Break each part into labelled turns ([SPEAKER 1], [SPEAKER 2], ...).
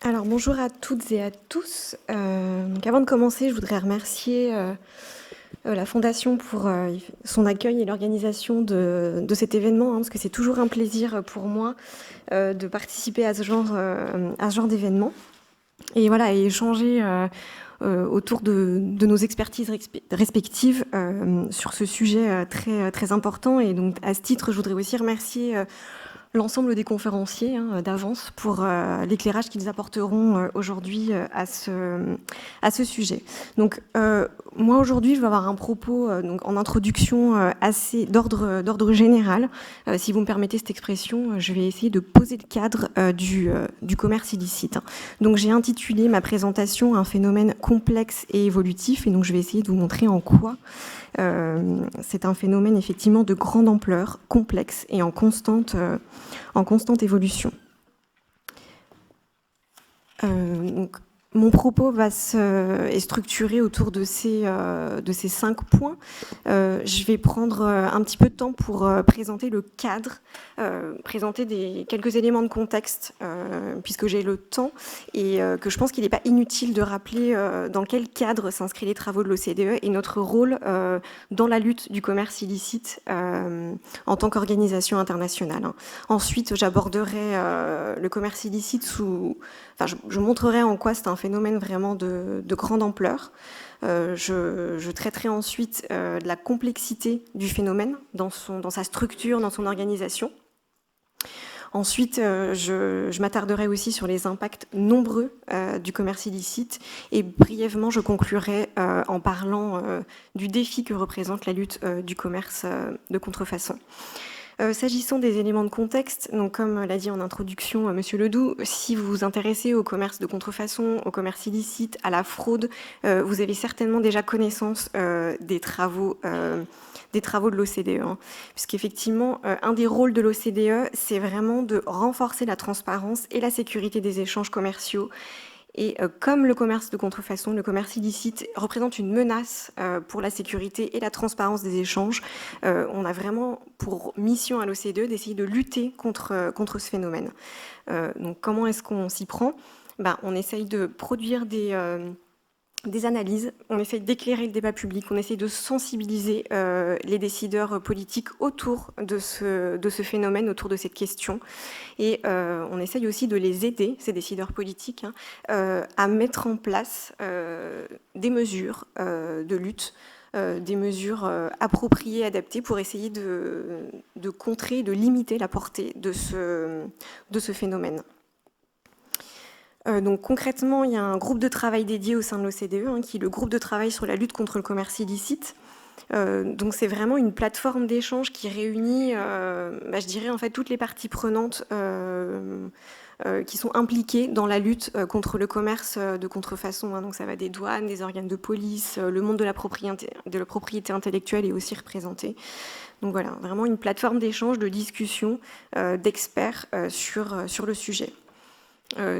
[SPEAKER 1] Alors bonjour à toutes et à tous. Donc avant de commencer, je voudrais remercier la Fondation pour son accueil et l'organisation de cet événement, parce que c'est toujours un plaisir pour moi de participer à ce genre d'événement. Et voilà, et échanger autour de nos expertises respectives sur ce sujet très important. Et donc à ce titre, je voudrais aussi remercier l'ensemble des conférenciers d'avance pour l'éclairage qu'ils apporteront aujourd'hui à ce sujet. Donc moi aujourd'hui je vais avoir un propos donc en introduction assez d'ordre général. Si vous me permettez cette expression, je vais essayer de poser le cadre du commerce illicite. Donc j'ai intitulé ma présentation un phénomène complexe et évolutif, et donc je vais essayer de vous montrer en quoi c'est un phénomène effectivement de grande ampleur, complexe et en constante évolution. Donc, mon propos est structuré autour de ces 5 points. Je vais prendre un petit peu de temps pour présenter le cadre, présenter quelques éléments de contexte, puisque j'ai le temps, et que je pense qu'il n'est pas inutile de rappeler dans quel cadre s'inscrivent les travaux de l'OCDE et notre rôle dans la lutte du commerce illicite en tant qu'organisation internationale. Ensuite, j'aborderai le commerce illicite je montrerai en quoi c'est un phénomène vraiment de grande ampleur. Je traiterai ensuite de la complexité du phénomène dans sa structure, dans son organisation. Ensuite, je m'attarderai aussi sur les impacts nombreux du commerce illicite, et brièvement, je conclurai en parlant du défi que représente la lutte du commerce de contrefaçon. S'agissant des éléments de contexte, donc comme l'a dit en introduction Monsieur Ledoux, si vous vous intéressez au commerce de contrefaçon, au commerce illicite, à la fraude, vous avez certainement déjà connaissance des travaux de l'OCDE, puisqu'effectivement, un des rôles de l'OCDE, c'est vraiment de renforcer la transparence et la sécurité des échanges commerciaux. Et comme le commerce de contrefaçon, le commerce illicite représente une menace pour la sécurité et la transparence des échanges, on a vraiment pour mission à l'OCDE d'essayer de lutter contre ce phénomène. Donc comment est-ce qu'on s'y prend ? On essaye de produire des analyses, on essaye d'éclairer le débat public, on essaye de sensibiliser les décideurs politiques autour de ce phénomène, autour de cette question. Et on essaye aussi de les aider, ces décideurs politiques, à mettre en place des mesures de lutte, des mesures appropriées, adaptées pour essayer de contrer, de limiter la portée de ce phénomène. Donc concrètement, il y a un groupe de travail dédié au sein de l'OCDE, qui est le groupe de travail sur la lutte contre le commerce illicite. Donc c'est vraiment une plateforme d'échange qui réunit, je dirais en fait toutes les parties prenantes qui sont impliquées dans la lutte contre le commerce de contrefaçon. Donc ça va des douanes, des organes de police, le monde de la propriété intellectuelle est aussi représenté. Donc voilà, vraiment une plateforme d'échange, de discussion d'experts sur le sujet.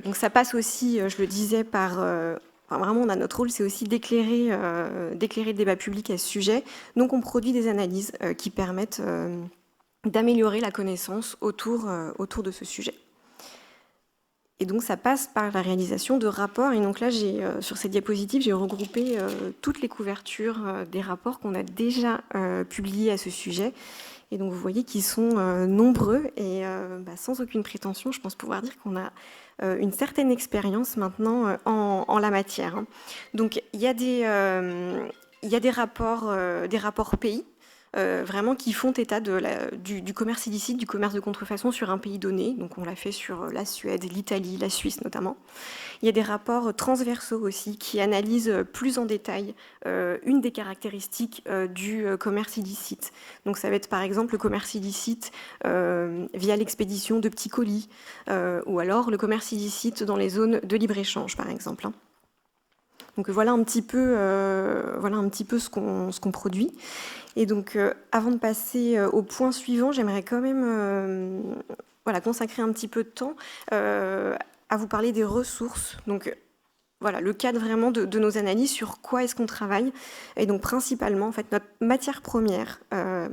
[SPEAKER 1] Donc ça passe aussi, je le disais, par... vraiment, on a notre rôle, c'est aussi d'éclairer le débat public à ce sujet. Donc on produit des analyses qui permettent d'améliorer la connaissance autour de ce sujet. Et donc ça passe par la réalisation de rapports. Et donc là, sur cette diapositive, j'ai regroupé toutes les couvertures des rapports qu'on a déjà publiés à ce sujet. Et donc vous voyez qu'ils sont nombreux et sans aucune prétention, je pense pouvoir dire qu'on a une certaine expérience maintenant en la matière. Donc il y a des rapports pays, vraiment qui font état du commerce illicite, du commerce de contrefaçon sur un pays donné. Donc on l'a fait sur la Suède, l'Italie, la Suisse notamment. Il y a des rapports transversaux aussi qui analysent plus en détail une des caractéristiques du commerce illicite. Donc ça va être par exemple le commerce illicite via l'expédition de petits colis, ou alors le commerce illicite dans les zones de libre-échange par exemple. Donc voilà un petit peu ce qu'on produit. Et donc avant de passer au point suivant, j'aimerais quand même consacrer un petit peu de temps à vous parler des ressources. Donc voilà, le cadre vraiment de nos analyses, sur quoi est-ce qu'on travaille. Et donc principalement, en fait, notre matière première,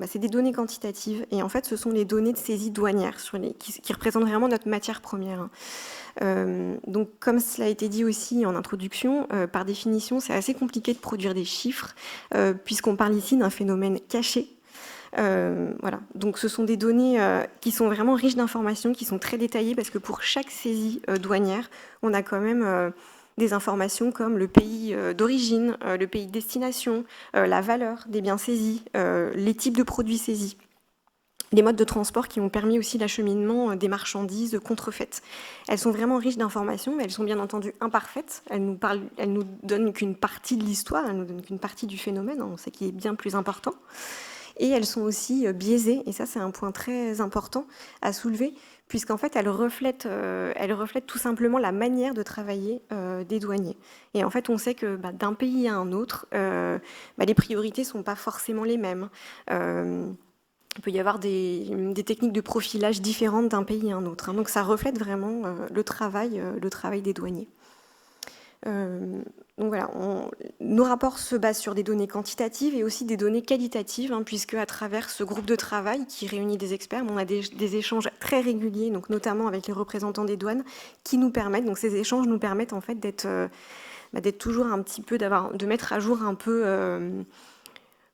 [SPEAKER 1] c'est des données quantitatives. Et en fait, ce sont les données de saisie douanière qui représentent vraiment notre matière première. Donc, comme cela a été dit aussi en introduction, par définition, c'est assez compliqué de produire des chiffres, puisqu'on parle ici d'un phénomène caché. Voilà. Donc ce sont des données qui sont vraiment riches d'informations, qui sont très détaillées, parce que pour chaque saisie douanière, on a quand même des informations comme le pays d'origine, le pays de destination, la valeur des biens saisis, les types de produits saisis, les modes de transport qui ont permis aussi l'acheminement des marchandises contrefaites. Elles sont vraiment riches d'informations, mais elles sont bien entendu imparfaites. Elles nous donnent qu'une partie de l'histoire, elles nous donnent qu'une partie du phénomène, on sait qu'il est bien plus important. Et elles sont aussi biaisées, et ça c'est un point très important à soulever, puisqu'en fait elles reflètent tout simplement la manière de travailler des douaniers. Et en fait on sait que d'un pays à un autre, les priorités ne sont pas forcément les mêmes. Il peut y avoir des techniques de profilage différentes d'un pays à un autre. Donc ça reflète vraiment le travail des douaniers. Donc voilà, nos rapports se basent sur des données quantitatives et aussi des données qualitatives, puisque à travers ce groupe de travail qui réunit des experts, on a des échanges très réguliers, donc notamment avec les représentants des douanes, qui nous permettent, donc ces échanges nous permettent en fait d'être toujours un petit peu, de mettre à jour un peu,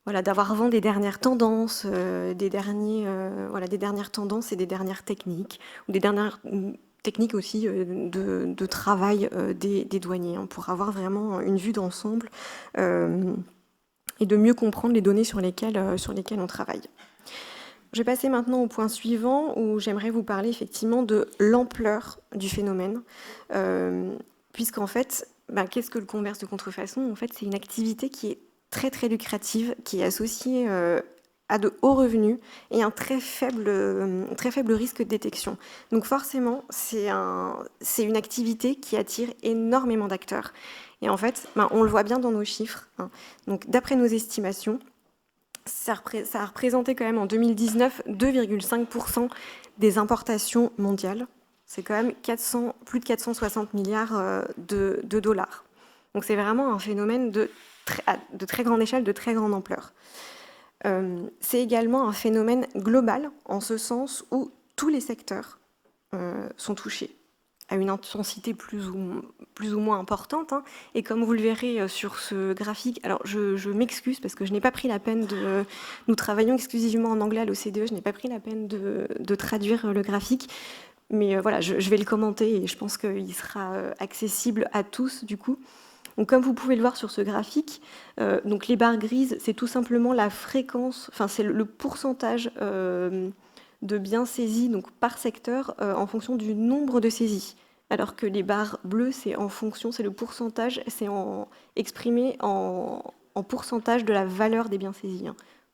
[SPEAKER 1] d'avoir vent des dernières tendances, des dernières tendances et des dernières techniques, ou des dernières techniques aussi de travail des douaniers, pour avoir vraiment une vue d'ensemble et de mieux comprendre les données sur lesquelles on travaille. Je vais passer maintenant au point suivant, où j'aimerais vous parler effectivement de l'ampleur du phénomène, puisqu'en fait, qu'est-ce que le commerce de contrefaçon? En fait, c'est une activité qui est très très lucrative, qui est associée à de hauts revenus et un très faible risque de détection. Donc forcément, c'est une activité qui attire énormément d'acteurs. Et en fait, on le voit bien dans nos chiffres. Donc d'après nos estimations, ça a représenté quand même en 2019 2,5% des importations mondiales. C'est quand même plus de 460 milliards de dollars. Donc c'est vraiment un phénomène de très grande échelle, de très grande ampleur. C'est également un phénomène global, en ce sens où tous les secteurs sont touchés à une intensité plus ou moins importante. Et comme vous le verrez sur ce graphique, alors je m'excuse parce que je n'ai pas pris la peine nous travaillons exclusivement en anglais à l'OCDE, je n'ai pas pris la peine de traduire le graphique, mais voilà, je vais le commenter et je pense qu'il sera accessible à tous du coup. Donc, comme vous pouvez le voir sur ce graphique, donc les barres grises, c'est tout simplement la fréquence, c'est le pourcentage de biens saisis donc, par secteur en fonction du nombre de saisies. Alors que les barres bleues, c'est le pourcentage, c'est exprimé en pourcentage de la valeur des biens saisis.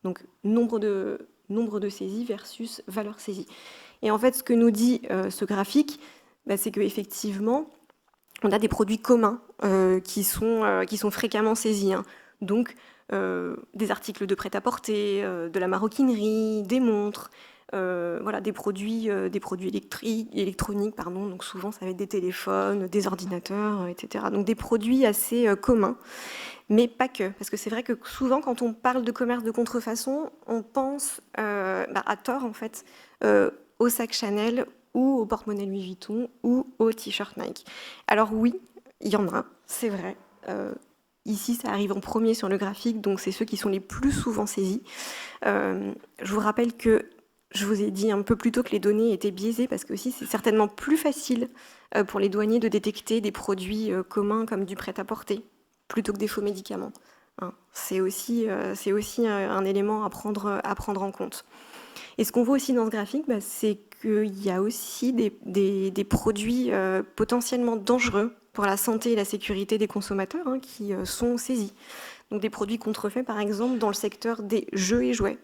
[SPEAKER 1] Donc, nombre de saisies versus valeur saisie. Et en fait, ce que nous dit ce graphique, c'est qu'effectivement, on a des produits communs qui sont fréquemment saisis. Donc, des articles de prêt-à-porter, de la maroquinerie, des montres, des produits électroniques, pardon. Donc, souvent, ça va être des téléphones, des ordinateurs, etc. Donc, des produits assez communs, mais pas que. Parce que c'est vrai que souvent, quand on parle de commerce de contrefaçon, on pense à tort, en fait, au sac Chanel, ou au porte-monnaie Louis Vuitton, ou au t-shirt Nike. Alors oui, il y en a, c'est vrai. Ici, ça arrive en premier sur le graphique, donc c'est ceux qui sont les plus souvent saisis. Je vous rappelle que je vous ai dit un peu plus tôt que les données étaient biaisées, parce que aussi c'est certainement plus facile pour les douaniers de détecter des produits communs comme du prêt-à-porter, plutôt que des faux médicaments. C'est aussi un élément à prendre en compte. Et ce qu'on voit aussi dans ce graphique, c'est qu'il y a aussi des produits potentiellement dangereux pour la santé et la sécurité des consommateurs qui sont saisis. Donc des produits contrefaits, par exemple, dans le secteur des jeux et jouets,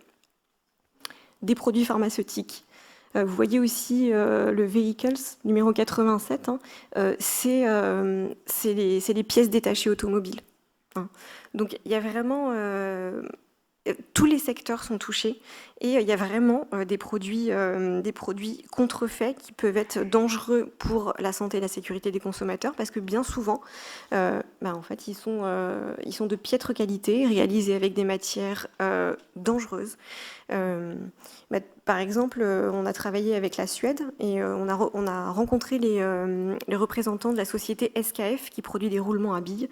[SPEAKER 1] des produits pharmaceutiques. Vous voyez aussi le Vehicles numéro 87, c'est les pièces détachées automobiles. Donc il y a vraiment... tous les secteurs sont touchés et il y a vraiment des produits contrefaits qui peuvent être dangereux pour la santé et la sécurité des consommateurs parce que bien souvent, en fait, ils sont de piètre qualité, réalisés avec des matières dangereuses. Par exemple, on a travaillé avec la Suède et on a rencontré les représentants de la société SKF qui produit des roulements à billes,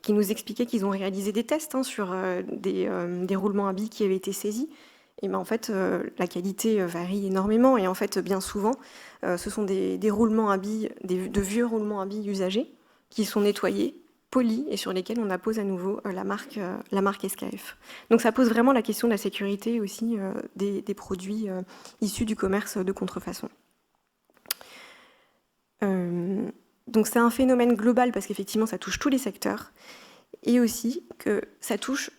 [SPEAKER 1] qui nous expliquaient qu'ils ont réalisé des tests sur des roulements à billes qui avaient été saisis. Et en fait, la qualité varie énormément et en fait, bien souvent, ce sont des roulements à billes, de vieux roulements à billes usagés qui sont nettoyés, polis et sur lesquels on appose à nouveau la marque SKF. Donc ça pose vraiment la question de la sécurité aussi des produits issus du commerce de contrefaçon. Donc c'est un phénomène global parce qu'effectivement ça touche tous les secteurs et aussi que ça touche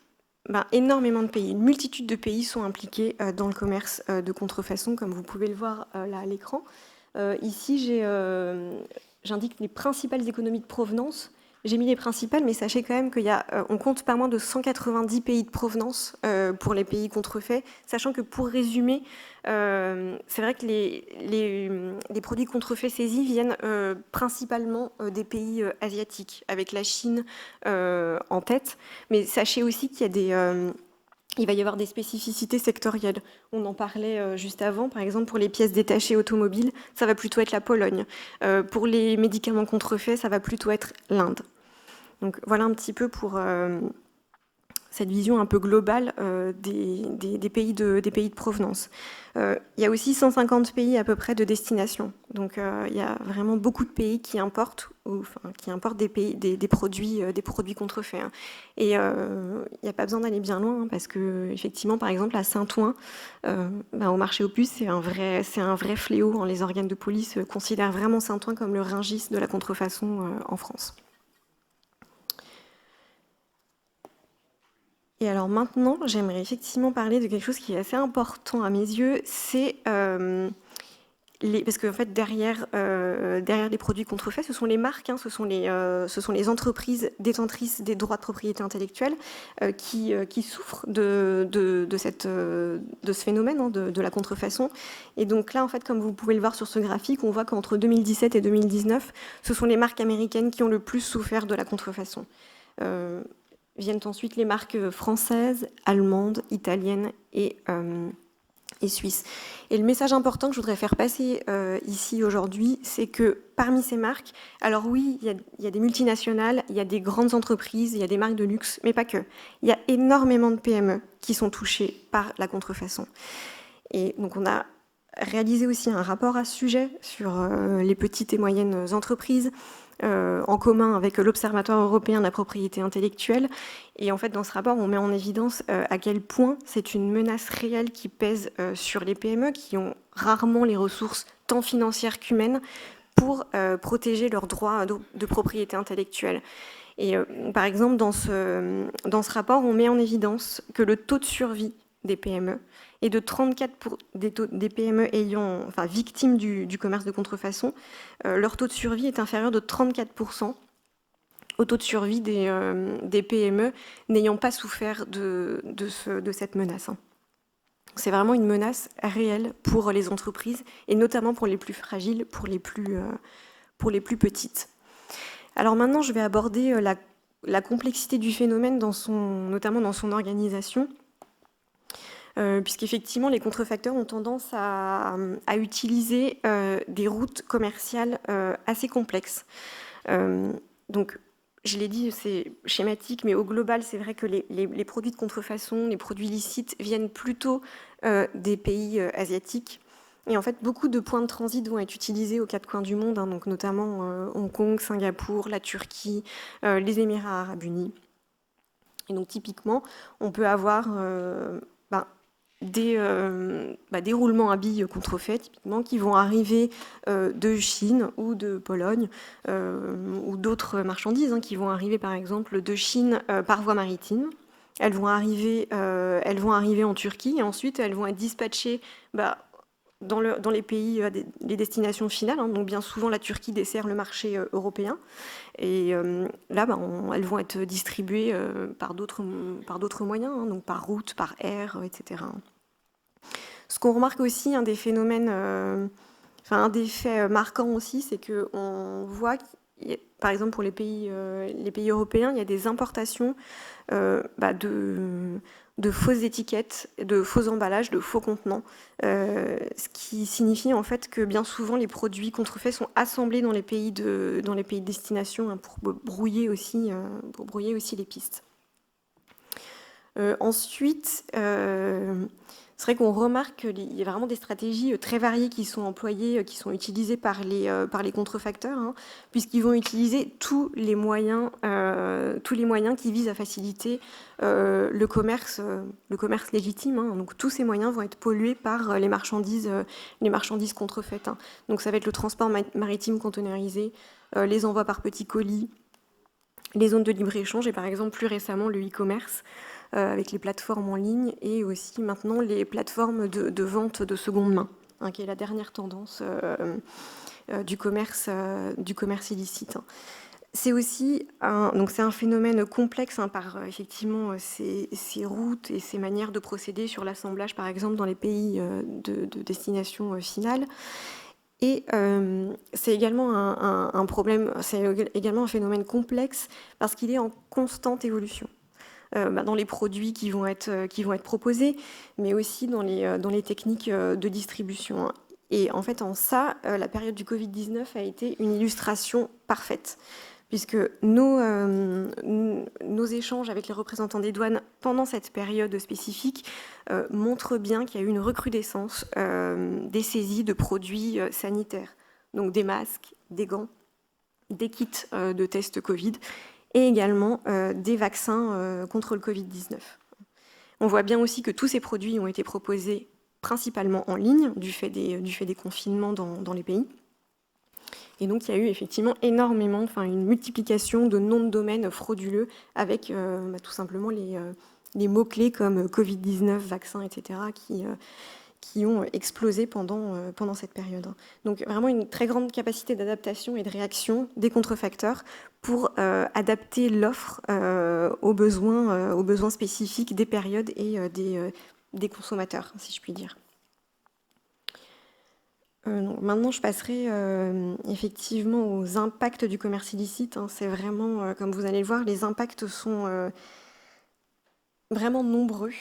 [SPEAKER 1] énormément de pays. Une multitude de pays sont impliqués dans le commerce de contrefaçon, comme vous pouvez le voir là à l'écran. Ici, j'indique les principales économies de provenance. J'ai mis les principales, mais sachez quand même qu'on compte pas moins de 190 pays de provenance pour les pays contrefaits, sachant que pour résumer, c'est vrai que les produits contrefaits saisis viennent principalement des pays asiatiques, avec la Chine en tête, mais sachez aussi qu'il y a il va y avoir des spécificités sectorielles. On en parlait juste avant, par exemple pour les pièces détachées automobiles, ça va plutôt être la Pologne. Pour les médicaments contrefaits, ça va plutôt être l'Inde. Donc voilà un petit peu pour cette vision un peu globale des pays de provenance. Il y a aussi 150 pays à peu près de destination. Donc il y a vraiment beaucoup de pays qui importent, des produits contrefaits. Hein. Et il n'y a pas besoin d'aller bien loin, hein, parce que effectivement, par exemple, à Saint-Ouen, au marché aux puces, c'est un vrai fléau. Hein. Les organes de police considèrent vraiment Saint-Ouen comme le Rungis de la contrefaçon en France. Et alors maintenant, j'aimerais effectivement parler de quelque chose qui est assez important à mes yeux, c'est parce qu'en fait derrière les produits contrefaits, ce sont les marques, hein, ce sont les entreprises détentrices des droits de propriété intellectuelle qui souffrent de ce phénomène, hein, de la contrefaçon. Et donc là, en fait, comme vous pouvez le voir sur ce graphique, on voit qu'entre 2017 et 2019, ce sont les marques américaines qui ont le plus souffert de la contrefaçon. Viennent ensuite les marques françaises, allemandes, italiennes et suisses. Et le message important que je voudrais faire passer ici aujourd'hui, c'est que parmi ces marques, alors oui, il y a des multinationales, il y a des grandes entreprises, il y a des marques de luxe, mais pas que. Il y a énormément de PME qui sont touchées par la contrefaçon. Et donc on a réalisé aussi un rapport à ce sujet sur les petites et moyennes entreprises, en commun avec l'Observatoire européen de la propriété intellectuelle. Et en fait, dans ce rapport, on met en évidence à quel point c'est une menace réelle qui pèse sur les PME, qui ont rarement les ressources tant financières qu'humaines pour protéger leurs droits de propriété intellectuelle. Et par exemple, dans ce rapport, on met en évidence que le taux de survie des PME et de 34 des PME victimes du commerce de contrefaçon, leur taux de survie est inférieur de 34% au taux de survie des PME n'ayant pas souffert de cette menace. Hein. C'est vraiment une menace réelle pour les entreprises et notamment pour les plus fragiles, pour les plus petites. Alors maintenant, je vais aborder la complexité du phénomène, notamment dans son organisation. Puisqu'effectivement, les contrefacteurs ont tendance à utiliser des routes commerciales assez complexes. Donc, je l'ai dit, c'est schématique, mais au global, c'est vrai que les produits de contrefaçon, les produits licites viennent plutôt des pays asiatiques. Et en fait, beaucoup de points de transit vont être utilisés aux quatre coins du monde, hein, donc notamment Hong Kong, Singapour, la Turquie, les Émirats arabes unis. Et donc, typiquement, on peut avoir des roulements à billes contrefaits, typiquement, qui vont arriver de Chine ou de Pologne, ou d'autres marchandises, hein, qui vont arriver, par exemple, de Chine par voie maritime. Elles vont arriver en Turquie, et ensuite, elles vont être dispatchées dans les pays, les destinations finales, hein, donc bien souvent la Turquie dessert le marché européen, et là elles vont être distribuées par d'autres moyens, hein, donc par route, par air, etc. Ce qu'on remarque aussi, un des phénomènes, un des faits marquants aussi, c'est qu'on voit, par exemple pour les pays européens, il y a des importations de fausses étiquettes, de faux emballages, de faux contenants, ce qui signifie en fait que bien souvent les produits contrefaits sont assemblés dans les pays de destination, hein, pour brouiller aussi les pistes. Ensuite, c'est vrai qu'on remarque qu'il y a vraiment des stratégies très variées qui sont employées, qui sont utilisées par les contrefacteurs, hein, puisqu'ils vont utiliser tous les moyens qui visent à faciliter le commerce légitime, hein. Donc tous ces moyens vont être pollués par les marchandises contrefaites, hein. Donc ça va être le transport maritime conteneurisé, les envois par petits colis, les zones de libre-échange et par exemple plus récemment le e-commerce, avec les plateformes en ligne et aussi maintenant les plateformes de vente de seconde main, hein, qui est la dernière tendance du commerce illicite, hein. C'est aussi c'est un phénomène complexe, hein, par effectivement ces routes et ces manières de procéder sur l'assemblage, par exemple dans les pays de destination finale. Et c'est également un problème, c'est également un phénomène complexe parce qu'il est en constante évolution. Dans les produits qui vont être proposés, mais aussi dans les techniques de distribution. Et en fait, en ça, la période du Covid-19 a été une illustration parfaite, puisque nos échanges avec les représentants des douanes pendant cette période spécifique montrent bien qu'il y a eu une recrudescence des saisies de produits sanitaires, donc des masques, des gants, des kits de tests Covid, et également des vaccins contre le Covid-19. On voit bien aussi que tous ces produits ont été proposés principalement en ligne, du fait des confinements dans les pays. Et donc, il y a eu effectivement énormément, une multiplication de noms de domaines frauduleux avec tout simplement les mots-clés comme Covid-19, vaccin, etc., qui ont explosé pendant cette période. Donc vraiment une très grande capacité d'adaptation et de réaction des contrefacteurs pour adapter l'offre aux besoins spécifiques des périodes et des consommateurs, si je puis dire. Maintenant, je passerai effectivement aux impacts du commerce illicite, hein. C'est vraiment, comme vous allez le voir, les impacts sont vraiment nombreux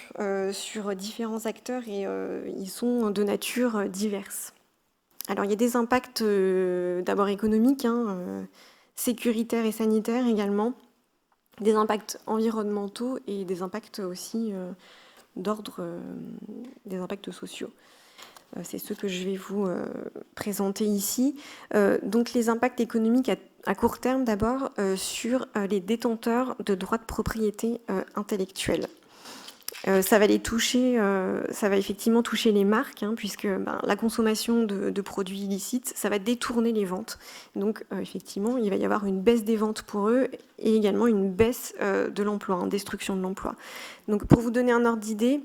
[SPEAKER 1] sur différents acteurs et ils sont de nature diverse. Alors, il y a des impacts d'abord économiques, hein, sécuritaires et sanitaires également, des impacts environnementaux et des impacts aussi d'ordre, des impacts sociaux. C'est ce que je vais vous présenter ici. Donc les impacts économiques à court terme d'abord sur les détenteurs de droits de propriété intellectuelle. Ça va effectivement toucher les marques, hein, puisque la consommation de produits illicites, ça va détourner les ventes. Donc effectivement, il va y avoir une baisse des ventes pour eux et également une baisse de l'emploi, hein, destruction de l'emploi. Donc pour vous donner un ordre d'idée,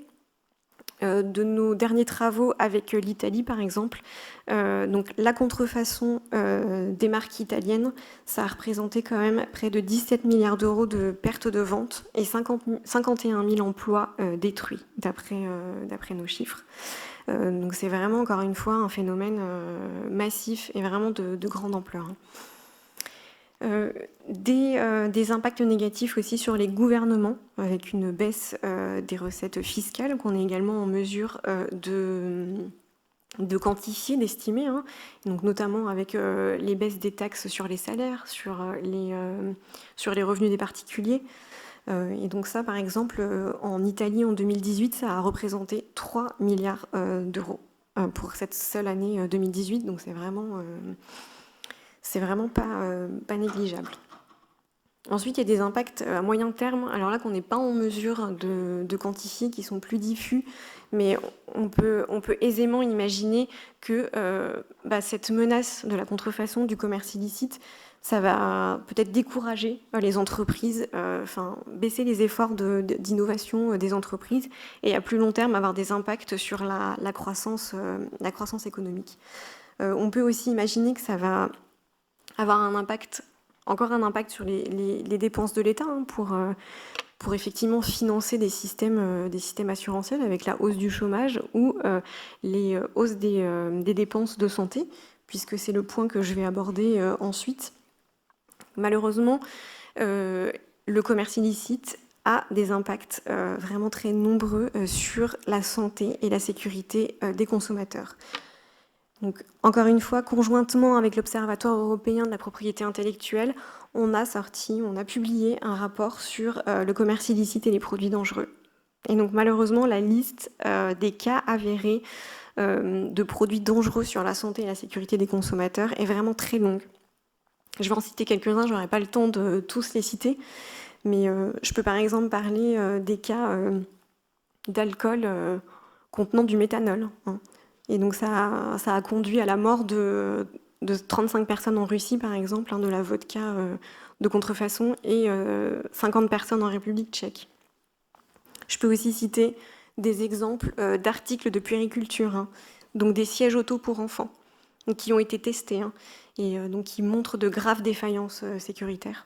[SPEAKER 1] de nos derniers travaux avec l'Italie, par exemple. Donc la contrefaçon des marques italiennes, ça a représenté quand même près de 17 milliards d'euros de pertes de vente et 51 000 emplois détruits, d'après nos chiffres. Donc c'est vraiment, encore une fois, un phénomène massif et vraiment de grande ampleur, hein. Des impacts négatifs aussi sur les gouvernements, avec une baisse des recettes fiscales qu'on est également en mesure de quantifier, d'estimer, hein. Donc notamment avec les baisses des taxes sur les salaires, sur les revenus des particuliers. Et donc ça, par exemple, en Italie, en 2018, ça a représenté 3 milliards d'euros pour cette seule année 2018. Donc c'est vraiment pas négligeable. Ensuite, il y a des impacts à moyen terme, alors là qu'on n'est pas en mesure de quantifier, qui sont plus diffus, mais on peut aisément imaginer que cette menace de la contrefaçon, du commerce illicite, ça va peut-être décourager les entreprises, baisser les efforts d'innovation des entreprises et à plus long terme avoir des impacts sur la croissance économique. On peut aussi imaginer que ça va avoir encore un impact sur les dépenses de l'État pour effectivement financer des systèmes assurantiels avec la hausse du chômage ou les hausses des dépenses de santé, puisque c'est le point que je vais aborder ensuite. Malheureusement, le commerce illicite a des impacts vraiment très nombreux sur la santé et la sécurité des consommateurs. Donc, encore une fois, conjointement avec l'Observatoire européen de la propriété intellectuelle, on a publié un rapport sur le commerce illicite et les produits dangereux. Et donc, malheureusement, la liste des cas avérés de produits dangereux sur la santé et la sécurité des consommateurs est vraiment très longue. Je vais en citer quelques-uns, je n'aurai pas le temps de tous les citer, mais je peux par exemple parler des cas d'alcool contenant du méthanol. Et donc ça a conduit à la mort de 35 personnes en Russie, par exemple, de la vodka de contrefaçon, et 50 personnes en République tchèque. Je peux aussi citer des exemples d'articles de puériculture, donc des sièges auto pour enfants, qui ont été testés, et donc qui montrent de graves défaillances sécuritaires.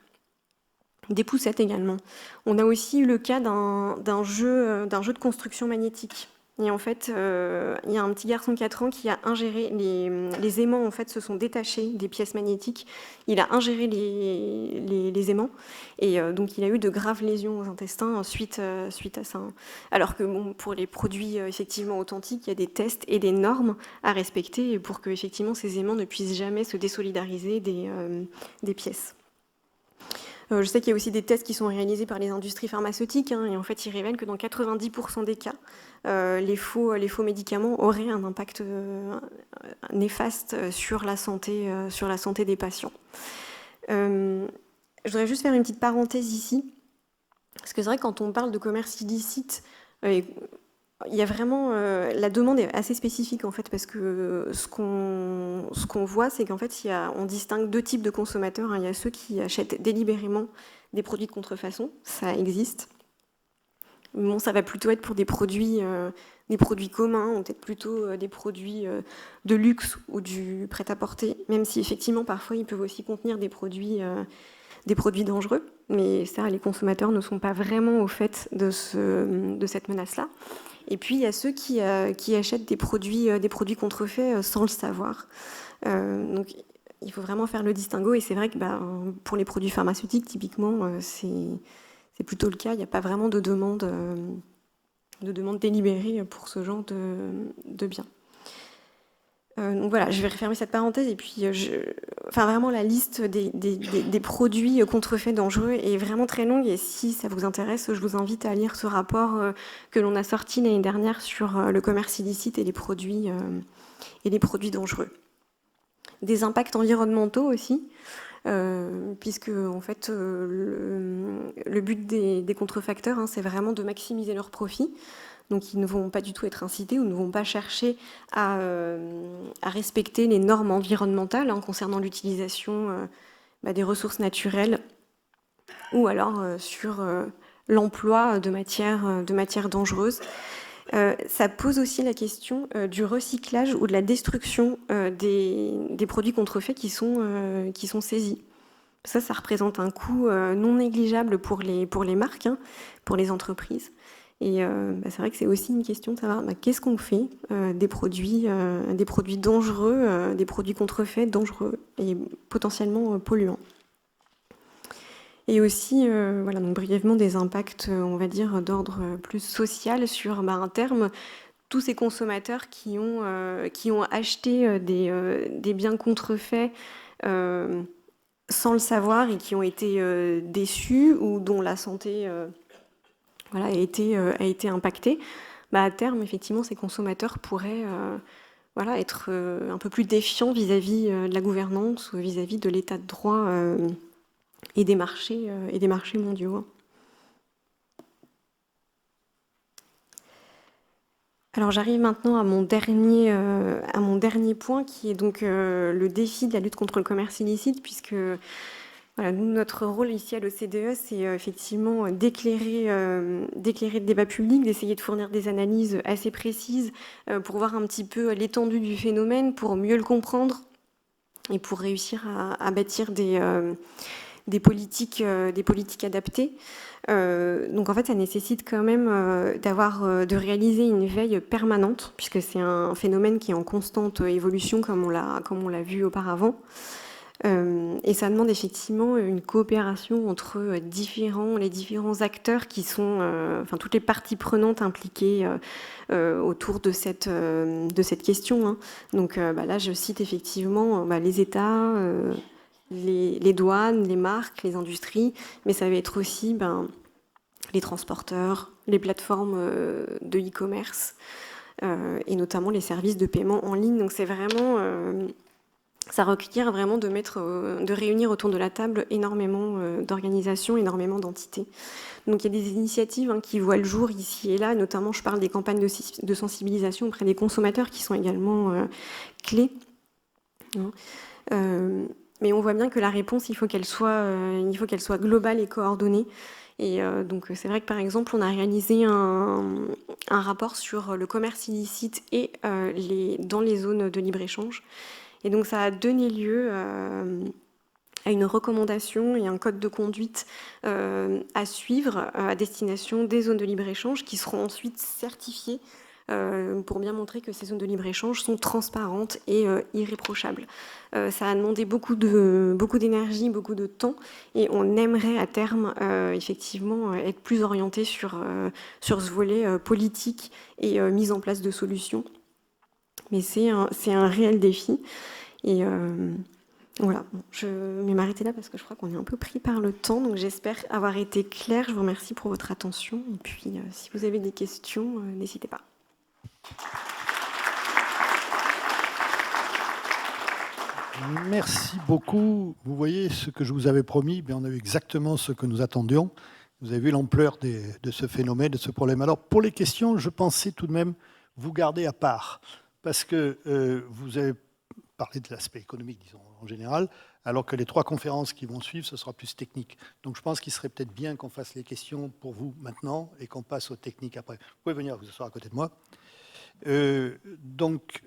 [SPEAKER 1] Des poussettes également. On a aussi eu le cas d'un jeu de construction magnétique. Et en fait, il y a un petit garçon de 4 ans qui a ingéré, les aimants en fait se sont détachés des pièces magnétiques. Il a ingéré les aimants et donc il a eu de graves lésions aux intestins suite à ça. Alors que bon, pour les produits effectivement authentiques, il y a des tests et des normes à respecter pour que effectivement ces aimants ne puissent jamais se désolidariser des pièces. Je sais qu'il y a aussi des tests qui sont réalisés par les industries pharmaceutiques, et en fait, ils révèlent que dans 90% des cas, les faux médicaments auraient un impact néfaste sur la santé des patients. Je voudrais juste faire une petite parenthèse ici, parce que c'est vrai que quand on parle de commerce illicite, il y a vraiment la demande est assez spécifique en fait, parce que ce qu'on voit, c'est qu'en fait on distingue deux types de consommateurs. Il y a ceux qui achètent délibérément des produits de contrefaçon, ça existe. Bon, ça va plutôt être pour des produits communs, ou peut-être plutôt des produits de luxe ou du prêt-à-porter, même si effectivement parfois ils peuvent aussi contenir des produits dangereux. Mais ça, les consommateurs ne sont pas vraiment au fait de cette menace-là. Et puis, il y a ceux qui achètent des produits contrefaits sans le savoir. Donc, il faut vraiment faire le distinguo. Et c'est vrai que pour les produits pharmaceutiques, typiquement, c'est plutôt le cas. Il n'y a pas vraiment de demande délibérée pour ce genre de biens. Donc voilà, je vais refermer cette parenthèse et puis vraiment la liste des produits contrefaits dangereux est vraiment très longue, et si ça vous intéresse, je vous invite à lire ce rapport que l'on a sorti l'année dernière sur le commerce illicite et les produits dangereux. Des impacts environnementaux aussi, puisque en fait le but des contrefacteurs, c'est vraiment de maximiser leurs profits. Donc ils ne vont pas du tout être incités ou ne vont pas chercher à respecter les normes environnementales concernant l'utilisation des ressources naturelles, ou alors sur l'emploi de matières dangereuses. Ça pose aussi la question du recyclage ou de la destruction des produits contrefaits qui sont saisis. Ça représente un coût non négligeable pour les marques, pour les entreprises. Et c'est vrai que c'est aussi une question de savoir qu'est-ce qu'on fait des produits dangereux, des produits contrefaits dangereux et potentiellement polluants. Et aussi, donc brièvement, des impacts, on va dire, d'ordre plus social sur, à terme, tous ces consommateurs qui ont acheté des biens contrefaits sans le savoir et qui ont été déçus ou dont la santé a été impactée. À terme, effectivement, ces consommateurs pourraient être un peu plus défiants vis-à-vis de la gouvernance ou vis-à-vis de l'état de droit et des marchés mondiaux. Alors j'arrive maintenant à mon dernier point, qui est donc le défi de la lutte contre le commerce illicite, puisque voilà, nous, notre rôle ici à l'OCDE, c'est effectivement d'éclairer le débat public, d'essayer de fournir des analyses assez précises pour voir un petit peu l'étendue du phénomène, pour mieux le comprendre et pour réussir à bâtir des politiques adaptées. Donc en fait, ça nécessite quand même de réaliser une veille permanente, puisque c'est un phénomène qui est en constante évolution, comme on l'a vu auparavant. Et ça demande effectivement une coopération entre les différents acteurs qui sont, toutes les parties prenantes impliquées autour de cette question. Hein. Donc là, je cite effectivement les États, les douanes, les marques, les industries, mais ça va être aussi les transporteurs, les plateformes de e-commerce et notamment les services de paiement en ligne. Donc c'est vraiment... ça requiert vraiment de réunir autour de la table énormément d'organisations, énormément d'entités. Donc il y a des initiatives qui voient le jour ici et là, notamment je parle des campagnes de sensibilisation auprès des consommateurs qui sont également clés. Mais on voit bien que la réponse, il faut qu'elle soit globale et coordonnée. Et donc c'est vrai que par exemple, on a réalisé un rapport sur le commerce illicite et dans les zones de libre-échange. Et donc ça a donné lieu à une recommandation et un code de conduite à suivre à destination des zones de libre-échange qui seront ensuite certifiées pour bien montrer que ces zones de libre-échange sont transparentes et irréprochables. Ça a demandé beaucoup d'énergie, beaucoup de temps, et on aimerait à terme effectivement être plus orienté sur ce volet politique et mise en place de solutions. Mais c'est un réel défi. Et voilà, je vais m'arrêter là parce que je crois qu'on est un peu pris par le temps. Donc j'espère avoir été claire. Je vous remercie pour votre attention. Et puis, si vous avez des questions, n'hésitez pas.
[SPEAKER 2] Merci beaucoup. Vous voyez ce que je vous avais promis, on a eu exactement ce que nous attendions. Vous avez vu l'ampleur de ce phénomène, de ce problème. Alors pour les questions, je pensais tout de même vous garder à part, parce que vous avez parlé de l'aspect économique, disons, en général, alors que les 3 conférences qui vont suivre, ce sera plus technique. Donc je pense qu'il serait peut-être bien qu'on fasse les questions pour vous maintenant et qu'on passe aux techniques après. Vous pouvez venir vous asseoir à côté de moi. Donc,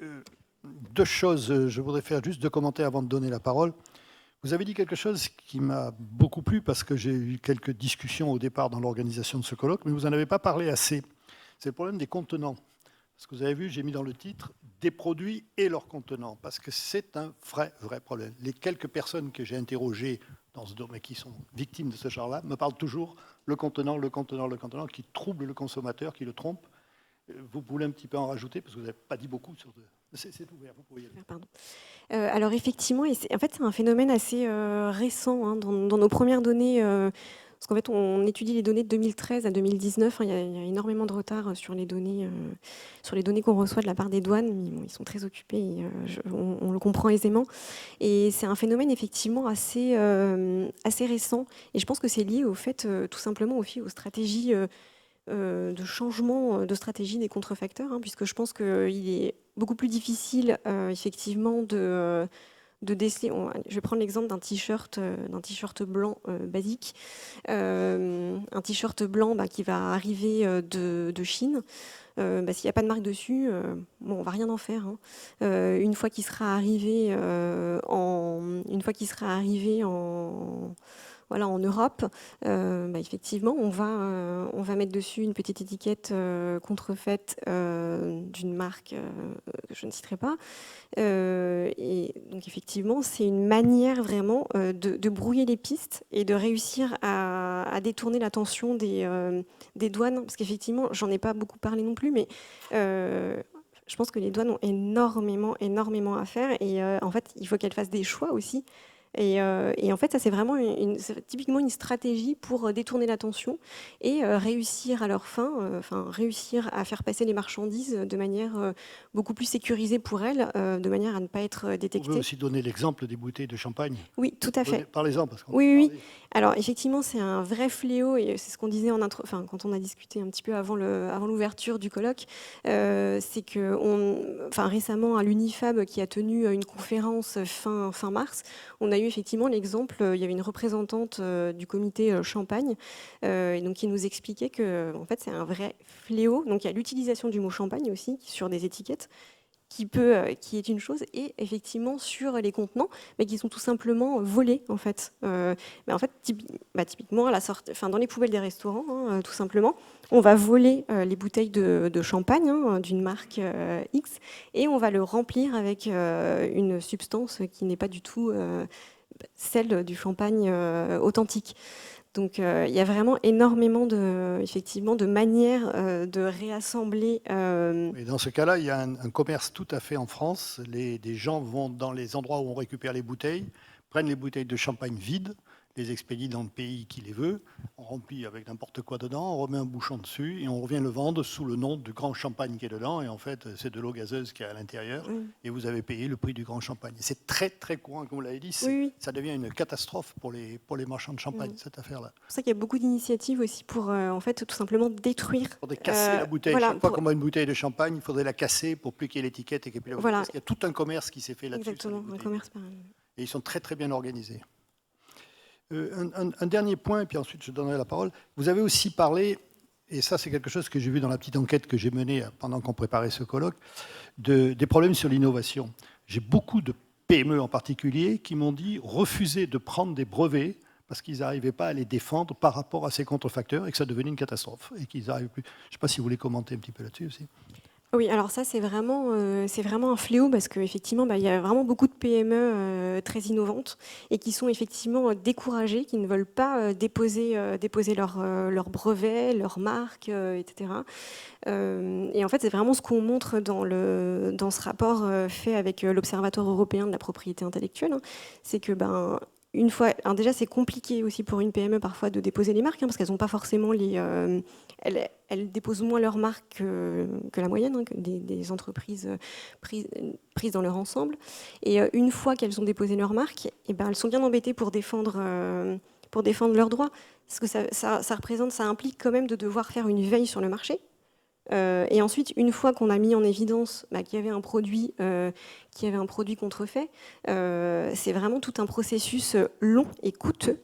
[SPEAKER 2] 2 choses, je voudrais faire juste 2 commentaires avant de donner la parole. Vous avez dit quelque chose qui m'a beaucoup plu parce que j'ai eu quelques discussions au départ dans l'organisation de ce colloque, mais vous n'en avez pas parlé assez. C'est le problème des contenants. Parce que vous avez vu, j'ai mis dans le titre « Des produits et leurs contenants », parce que c'est un vrai problème. Les quelques personnes que j'ai interrogées dans ce domaine qui sont victimes de ce genre-là me parlent toujours le contenant, qui trouble le consommateur, qui le trompe. Vous voulez un petit peu en rajouter, parce que vous n'avez pas dit beaucoup sur... C'est ouvert, vous pouvez y aller.
[SPEAKER 1] Pardon. Alors effectivement, en fait, c'est un phénomène assez récent dans nos premières données. Parce qu'en fait, on étudie les données de 2013 à 2019. Il y a énormément de retard sur les données qu'on reçoit de la part des douanes. Mais bon, ils sont très occupés, et, on le comprend aisément. Et c'est un phénomène effectivement assez récent. Et je pense que c'est lié au fait, tout simplement, aux stratégies de changement de stratégie des contrefacteurs, puisque je pense qu'il est beaucoup plus difficile, effectivement, de déceler. Je vais prendre l'exemple d'un t-shirt blanc basique. Un t-shirt blanc qui va arriver de Chine. S'il n'y a pas de marque dessus, on va rien en faire. Une fois qu'il sera arrivé en Europe, effectivement, on va mettre dessus une petite étiquette contrefaite d'une marque que je ne citerai pas. Et donc, effectivement, c'est une manière vraiment de brouiller les pistes et de réussir à détourner l'attention des douanes. Parce qu'effectivement, j'en ai pas beaucoup parlé non plus, mais je pense que les douanes ont énormément à faire. Et en fait, il faut qu'elles fassent des choix aussi. Et en fait, ça, c'est vraiment c'est typiquement une stratégie pour détourner l'attention et réussir à leur fin, réussir à faire passer les marchandises de manière beaucoup plus sécurisée pour elles, de manière à ne pas être
[SPEAKER 2] Vous pouvez
[SPEAKER 1] détectées.
[SPEAKER 2] aussi donner l'exemple des bouteilles de champagne.
[SPEAKER 1] Oui, tout à fait.
[SPEAKER 2] Parlez-en, parce qu'on
[SPEAKER 1] Oui,
[SPEAKER 2] peut
[SPEAKER 1] oui, oui.
[SPEAKER 2] parler.
[SPEAKER 1] Alors effectivement, c'est un vrai fléau et c'est ce qu'on disait quand on a discuté un petit peu avant l'ouverture du colloque. C'est que récemment à l'Unifab qui a tenu une conférence fin mars, on a eu effectivement l'exemple. Il y avait une représentante du comité Champagne, et donc qui nous expliquait que en fait c'est un vrai fléau. Donc il y a l'utilisation du mot champagne aussi sur des étiquettes, qui est une chose, et effectivement sur les contenants, mais qui sont tout simplement volés en fait. Mais en fait, typiquement à la sortie, dans les poubelles des restaurants, hein, tout simplement, on va voler les bouteilles de champagne, hein, d'une marque X, et on va le remplir avec une substance qui n'est pas du tout celle du champagne authentique. Donc il y a vraiment énormément effectivement, de manières de réassembler.
[SPEAKER 2] Et dans ce cas-là, il y a un commerce tout à fait en France. Des gens vont dans les endroits où on récupère les bouteilles, prennent les bouteilles de champagne vides, les expédient dans le pays qui les veut, on remplit avec n'importe quoi dedans, on remet un bouchon dessus et on revient le vendre sous le nom du grand champagne qui est dedans. Et en fait, c'est de l'eau gazeuse qui est à l'intérieur et vous avez payé le prix du grand champagne. C'est très, très courant, comme vous l'avez dit.
[SPEAKER 1] Oui.
[SPEAKER 2] Ça devient une catastrophe pour les marchands de champagne, cette affaire-là.
[SPEAKER 1] C'est pour ça qu'il y a beaucoup d'initiatives aussi pour, en fait, tout simplement détruire.
[SPEAKER 2] Il faudrait casser la bouteille.
[SPEAKER 1] Voilà,
[SPEAKER 2] chaque fois qu'on boit une bouteille de champagne, il faudrait la casser pour pliquer l'étiquette.
[SPEAKER 1] Voilà.
[SPEAKER 2] Parce qu'il y a tout un commerce qui s'est fait là-dessus.
[SPEAKER 1] Exactement, un commerce pareil.
[SPEAKER 2] Et ils sont très, très bien organisés. Un dernier point, et puis ensuite je donnerai la parole. Vous avez aussi parlé, et ça c'est quelque chose que j'ai vu dans la petite enquête que j'ai menée pendant qu'on préparait ce colloque, des problèmes sur l'innovation. J'ai beaucoup de PME en particulier qui m'ont dit refuser de prendre des brevets parce qu'ils n'arrivaient pas à les défendre par rapport à ces contrefacteurs et que ça devenait une catastrophe. Et qu'ils n'arrivent plus. Je ne sais pas si vous voulez commenter un petit peu là-dessus aussi.
[SPEAKER 1] Oui, alors ça, c'est vraiment un fléau parce qu'effectivement, il y a vraiment beaucoup de PME très innovantes et qui sont effectivement découragées, qui ne veulent pas déposer leurs brevets, leurs marques, etc. Et en fait, c'est vraiment ce qu'on montre dans ce rapport fait avec l'Observatoire européen de la propriété intellectuelle. Hein. C'est que une fois, alors déjà c'est compliqué aussi pour une PME parfois de déposer les marques, hein, parce qu'elles n'ont pas forcément elles déposent moins leurs marques que la moyenne, hein, que des entreprises prises dans leur ensemble. Et une fois qu'elles ont déposé leurs marques, elles sont bien embêtées pour défendre leurs droits, parce que ça implique quand même de devoir faire une veille sur le marché. Et ensuite, une fois qu'on a mis en évidence qu'il y avait un produit contrefait, c'est vraiment tout un processus long et coûteux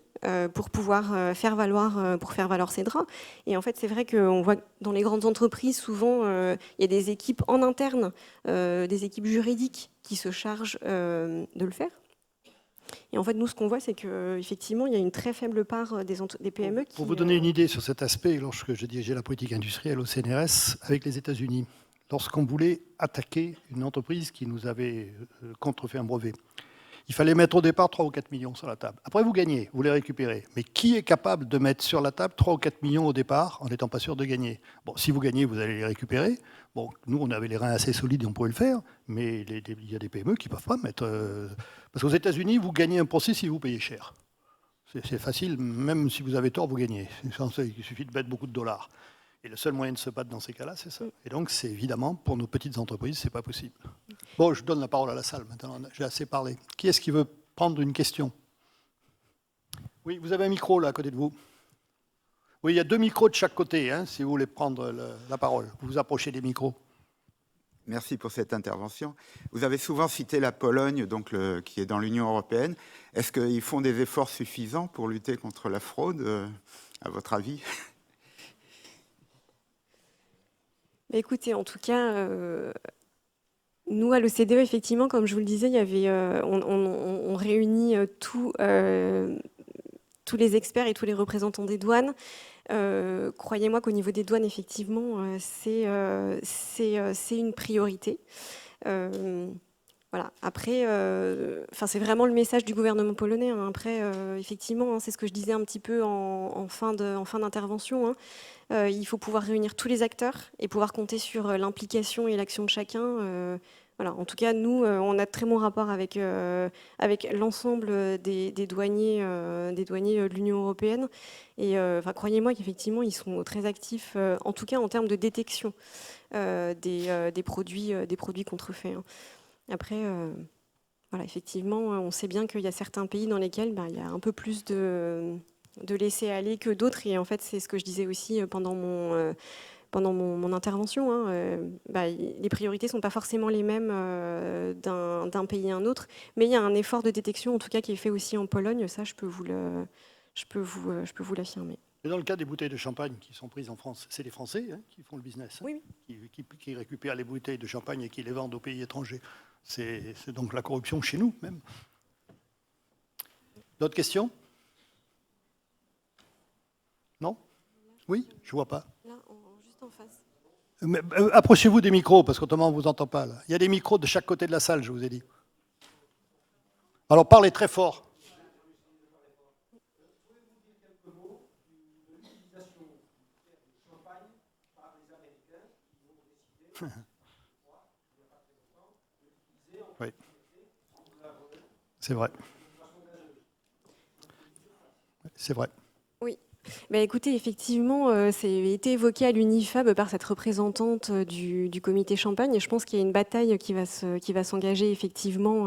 [SPEAKER 1] pour pouvoir faire valoir ses droits. Et en fait, c'est vrai qu'on voit que dans les grandes entreprises, souvent, il y a des équipes en interne, des équipes juridiques qui se chargent de le faire. Et en fait, nous, ce qu'on voit, c'est qu'effectivement, il y a une très faible part des PME qui...
[SPEAKER 2] Pour vous donner une idée sur cet aspect, lorsque je dirigeais la politique industrielle au CNRS avec les États-Unis, lorsqu'on voulait attaquer une entreprise qui nous avait contrefait un brevet, il fallait mettre au départ 3 ou 4 millions sur la table. Après, vous gagnez, vous les récupérez. Mais qui est capable de mettre sur la table 3 ou 4 millions au départ en n'étant pas sûr de gagner? Bon, si vous gagnez, vous allez les récupérer. Bon, nous, on avait les reins assez solides et on pouvait le faire. Mais il y a des PME qui ne peuvent pas mettre... Parce qu'aux États-Unis, vous gagnez un procès si vous payez cher. C'est facile, même si vous avez tort, vous gagnez. Il suffit de mettre beaucoup de dollars. Et le seul moyen de se battre dans ces cas-là, c'est ça. Et donc, c'est évidemment, pour nos petites entreprises, ce n'est pas possible. Bon, je donne la parole à la salle maintenant. J'ai assez parlé. Qui est-ce qui veut prendre une question? Oui, vous avez un micro là à côté de vous. Oui, il y a 2 micros de chaque côté, hein, si vous voulez prendre la parole. Vous vous approchez des micros.
[SPEAKER 3] Merci pour cette intervention. Vous avez souvent cité la Pologne, donc qui est dans l'Union européenne. Est-ce qu'ils font des efforts suffisants pour lutter contre la fraude, à votre avis?
[SPEAKER 1] Écoutez, en tout cas, nous, à l'OCDE, effectivement, comme je vous le disais, il y avait, on réunit tous les experts et tous les représentants des douanes. Croyez-moi qu'au niveau des douanes, effectivement, c'est une priorité. Voilà. Après, c'est vraiment le message du gouvernement polonais. Hein. Après, effectivement, hein, c'est ce que je disais un petit peu en fin d'intervention. Hein. Il faut pouvoir réunir tous les acteurs et pouvoir compter sur l'implication et l'action de chacun. Voilà, en tout cas, nous, on a de très bons rapports avec l'ensemble des douaniers de l'Union européenne. Et croyez-moi qu'effectivement, ils sont très actifs, en tout cas en termes de détection des produits contrefaits. Hein. Après, voilà, effectivement, on sait bien qu'il y a certains pays dans lesquels il y a un peu plus de laisser-aller que d'autres. Et en fait, c'est ce que je disais aussi pendant mon intervention. Hein. Les priorités ne sont pas forcément les mêmes d'un pays à un autre, mais il y a un effort de détection, en tout cas, qui est fait aussi en Pologne. Ça, je peux vous l'affirmer.
[SPEAKER 2] Et dans le cas des bouteilles de champagne qui sont prises en France, c'est les Français qui font le business,
[SPEAKER 1] oui.
[SPEAKER 2] Qui récupèrent les bouteilles de champagne et qui les vendent aux pays étrangers. C'est donc la corruption chez nous, même. D'autres questions? Non? Oui? Je ne vois pas.
[SPEAKER 1] Là, juste en face.
[SPEAKER 2] Mais, approchez-vous des micros, parce qu'autrement, on ne vous entend pas. Là. Il y a des micros de chaque côté de la salle, je vous ai dit. Alors, parlez très fort. Oui. C'est vrai. C'est vrai.
[SPEAKER 1] Oui. Écoutez, effectivement, c'est été évoqué à l'UNIFAB par cette représentante du comité Champagne. Et je pense qu'il y a une bataille qui va s'engager effectivement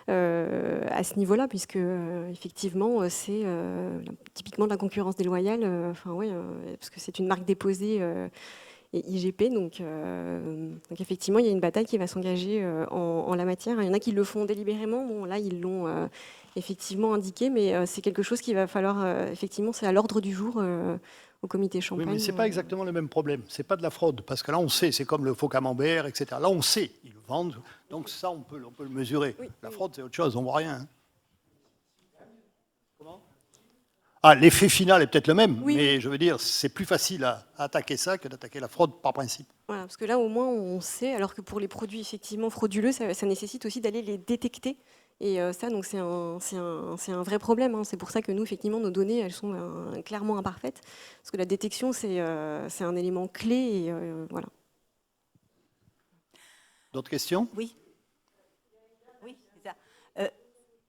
[SPEAKER 1] à ce niveau-là, puisque effectivement, c'est typiquement de la concurrence déloyale. Parce que c'est une marque déposée et IGP. Donc effectivement, il y a une bataille qui va s'engager en la matière. Il y en a qui le font délibérément. Bon, là, ils l'ont effectivement indiqué, mais c'est quelque chose qu'il va falloir, effectivement, c'est à l'ordre du jour au comité Champagne.
[SPEAKER 2] Oui, mais ce n'est pas exactement le même problème. Ce n'est pas de la fraude, parce que là, on sait, c'est comme le faux camembert, etc. Là, on sait, ils le vendent, donc ça, on peut le mesurer. Oui, la fraude, c'est autre chose, on ne voit rien. Hein. Comment ? L'effet final est peut-être le même, oui. Mais je veux dire, c'est plus facile à attaquer ça que d'attaquer la fraude par principe.
[SPEAKER 1] Voilà, parce que là, au moins, on sait, alors que pour les produits effectivement frauduleux, ça nécessite aussi d'aller les détecter. Et ça, donc, c'est un vrai problème. Hein. C'est pour ça que nous, effectivement, nos données, elles sont clairement imparfaites. Parce que la détection, c'est un élément clé. Et, voilà.
[SPEAKER 2] D'autres questions ?
[SPEAKER 4] Oui. Oui, c'est ça.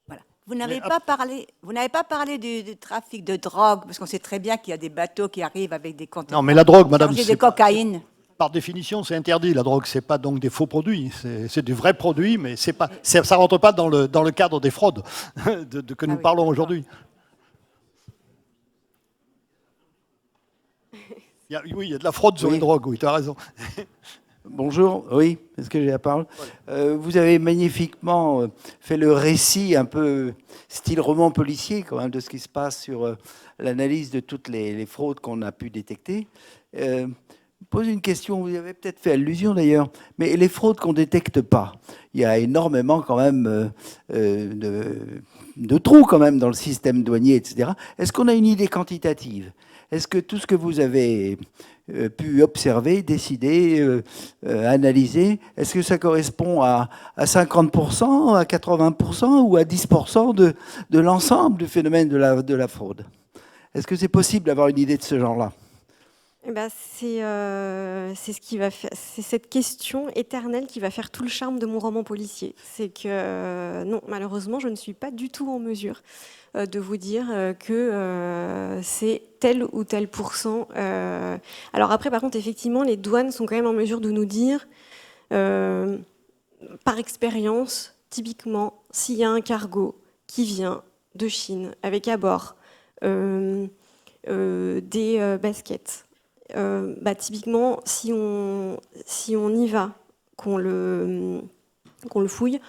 [SPEAKER 4] Voilà. Vous n'avez pas parlé du trafic de drogue, parce qu'on sait très bien qu'il y a des bateaux qui arrivent avec des conteneurs.
[SPEAKER 2] Non, mais la drogue, madame,
[SPEAKER 4] c'est de cocaïne.
[SPEAKER 2] Par définition, c'est interdit. La drogue, c'est pas donc des faux produits, c'est des vrais produits, mais ça rentre pas dans le cadre des fraudes que nous parlons aujourd'hui. Il y a de la fraude sur les drogues, oui, tu as raison.
[SPEAKER 5] Bonjour, oui, est-ce que j'ai la parole ? Vous avez magnifiquement fait le récit un peu style roman policier quand même de ce qui se passe sur l'analyse de toutes les fraudes qu'on a pu détecter. Pose une question, vous avez peut-être fait allusion d'ailleurs, mais les fraudes qu'on ne détecte pas, il y a énormément quand même de trous quand même dans le système douanier, etc. Est-ce qu'on a une idée quantitative ? Est-ce que tout ce que vous avez pu observer, décider, analyser, est-ce que ça correspond à 50%, à 80% ou à 10% de l'ensemble du phénomène de la fraude ? Est-ce que c'est possible d'avoir une idée de ce genre-là ?
[SPEAKER 1] C'est ce qui va faire, c'est cette question éternelle qui va faire tout le charme de mon roman policier. C'est que non, malheureusement, je ne suis pas du tout en mesure de vous dire que c'est tel ou tel pourcent. Alors après, par contre, effectivement, les douanes sont quand même en mesure de nous dire, par expérience, typiquement, s'il y a un cargo qui vient de Chine avec à bord des baskets. Typiquement, si on y va, qu'on le fouille,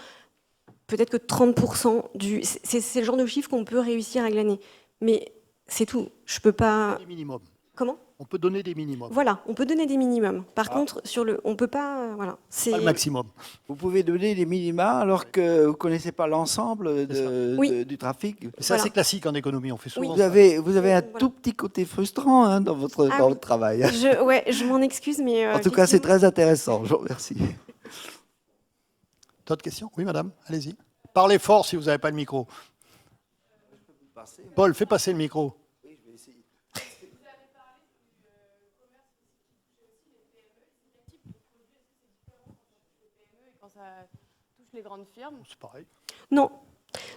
[SPEAKER 1] peut-être que 30% c'est le genre de chiffre qu'on peut réussir à glaner. Mais c'est tout. Je peux pas.
[SPEAKER 2] Des minimums.
[SPEAKER 1] Comment ?
[SPEAKER 2] On peut donner des minimums.
[SPEAKER 1] Voilà, on peut donner des minimums. Par contre, on peut pas. Voilà, c'est
[SPEAKER 2] pas le maximum.
[SPEAKER 5] Vous pouvez donner des minima alors que vous ne connaissez pas l'ensemble du trafic.
[SPEAKER 2] C'est assez classique en économie, on fait souvent
[SPEAKER 5] ça. Vous avez un tout petit côté frustrant dans votre travail.
[SPEAKER 1] Je m'en excuse, mais...
[SPEAKER 5] en tout cas, c'est très intéressant. Je vous remercie.
[SPEAKER 2] D'autres questions ? Oui, madame, allez-y. Parlez fort si vous n'avez pas le micro. Paul, fais passer le micro.
[SPEAKER 5] Oui, je vais essayer.
[SPEAKER 6] touche les grandes firmes?
[SPEAKER 2] C'est pareil.
[SPEAKER 1] Non.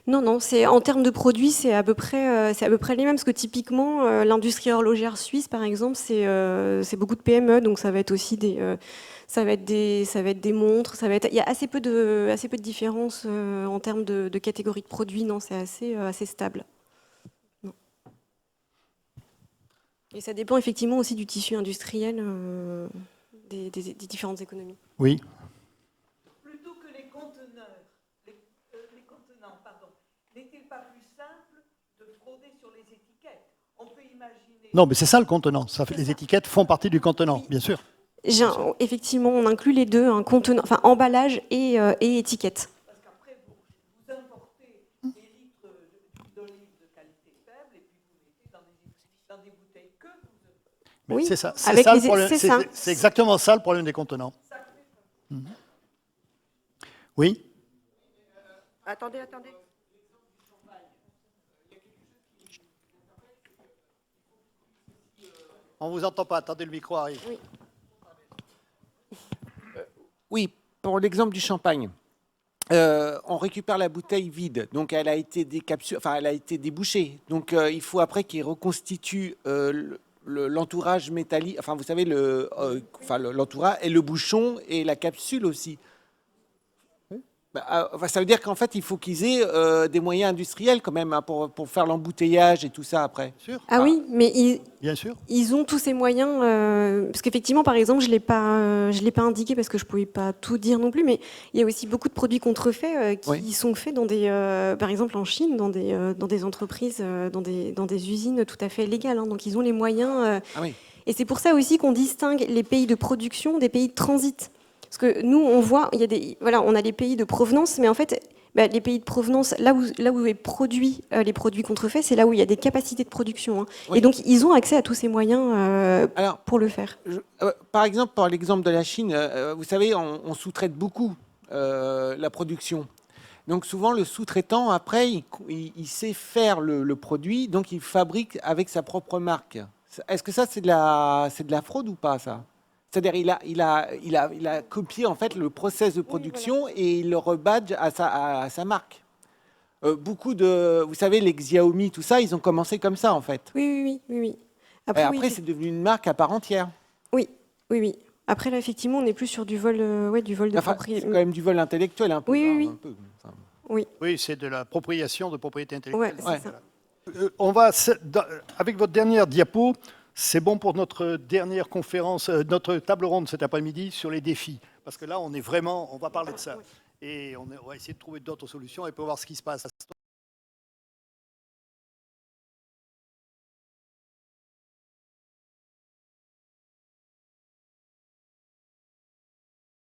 [SPEAKER 1] Non, non, en termes de produits, c'est à peu près les mêmes. Parce que typiquement, l'industrie horlogère suisse, par exemple, c'est beaucoup de PME, donc ça va être aussi ça va être des montres. Il y a assez peu de différences en termes de catégorie de produits. Non, c'est assez stable. Non. Et ça dépend effectivement aussi du tissu industriel des différentes économies.
[SPEAKER 2] Oui.
[SPEAKER 7] Plutôt que les conteneurs, les contenants, pardon, n'est-il pas plus simple de frauder sur les étiquettes? On peut imaginer...
[SPEAKER 2] Non, mais c'est ça le contenant. Les étiquettes font partie du contenant, bien sûr.
[SPEAKER 1] Effectivement, on inclut les deux, un contenant, enfin emballage et étiquette.
[SPEAKER 7] Parce qu'après, vous importez des litres d'huile d'olive de qualité faible et puis vous mettez dans des bouteilles que vous...
[SPEAKER 2] Mais
[SPEAKER 1] Oui,
[SPEAKER 2] c'est ça.
[SPEAKER 1] avec
[SPEAKER 2] ça,
[SPEAKER 1] les-
[SPEAKER 2] le problème.
[SPEAKER 1] c'est ça.
[SPEAKER 2] C'est exactement ça le problème des contenants. Mhm. Oui.
[SPEAKER 4] Attendez.
[SPEAKER 2] On vous entend pas. Attendez, le micro arrive.
[SPEAKER 1] Oui.
[SPEAKER 8] Oui, pour l'exemple du champagne, on récupère la bouteille vide, donc elle a été elle a été débouchée. Donc il faut après qu'il reconstitue l'entourage métallique, enfin vous savez l'entourage et le bouchon et la capsule aussi. Ça veut dire qu'en fait il faut qu'ils aient des moyens industriels quand même hein, pour faire l'embouteillage et tout ça après.
[SPEAKER 2] Bien sûr.
[SPEAKER 1] Ah oui, mais
[SPEAKER 2] Bien sûr.
[SPEAKER 1] ils ont tous ces moyens, parce qu'effectivement, par exemple, je l'ai pas indiqué parce que je pouvais pas tout dire non plus, mais il y a aussi beaucoup de produits contrefaits qui sont faits dans par exemple en Chine, dans des entreprises, dans des usines tout à fait légales. Hein, donc ils ont les moyens.
[SPEAKER 8] Ah oui.
[SPEAKER 1] Et c'est pour ça aussi qu'on distingue les pays de production des pays de transit. Parce que nous, on voit, on a les pays de provenance, mais en fait, les pays de provenance, là où est produit les produits contrefaits, c'est là où il y a des capacités de production. Hein.
[SPEAKER 8] Oui.
[SPEAKER 1] Et donc, ils ont accès à tous ces moyens pour le faire.
[SPEAKER 8] Par exemple, pour l'exemple de la Chine, vous savez, on sous-traite beaucoup la production. Donc souvent, le sous-traitant, après, il sait faire le produit, donc il fabrique avec sa propre marque. Est-ce que ça, c'est de la fraude ou pas, ça? C'est-à-dire il a copié en fait le process de production et il le rebadge à sa marque. Beaucoup vous savez, les Xiaomi, tout ça, ils ont commencé comme ça en fait.
[SPEAKER 1] Oui.
[SPEAKER 8] Après, c'est devenu une marque à part entière.
[SPEAKER 1] Oui. Après, là, effectivement, on n'est plus sur du vol de propriété.
[SPEAKER 8] C'est quand même du vol intellectuel un peu.
[SPEAKER 1] Oui.
[SPEAKER 8] Un peu, enfin.
[SPEAKER 2] Oui, c'est de l'appropriation de propriété intellectuelle.
[SPEAKER 1] Ouais, c'est ça.
[SPEAKER 2] On va, avec votre dernière diapo, c'est bon pour notre dernière conférence, notre table ronde cet après-midi sur les défis. Parce que là, on va parler de ça. Et on va essayer de trouver d'autres solutions et pour voir ce qui se passe.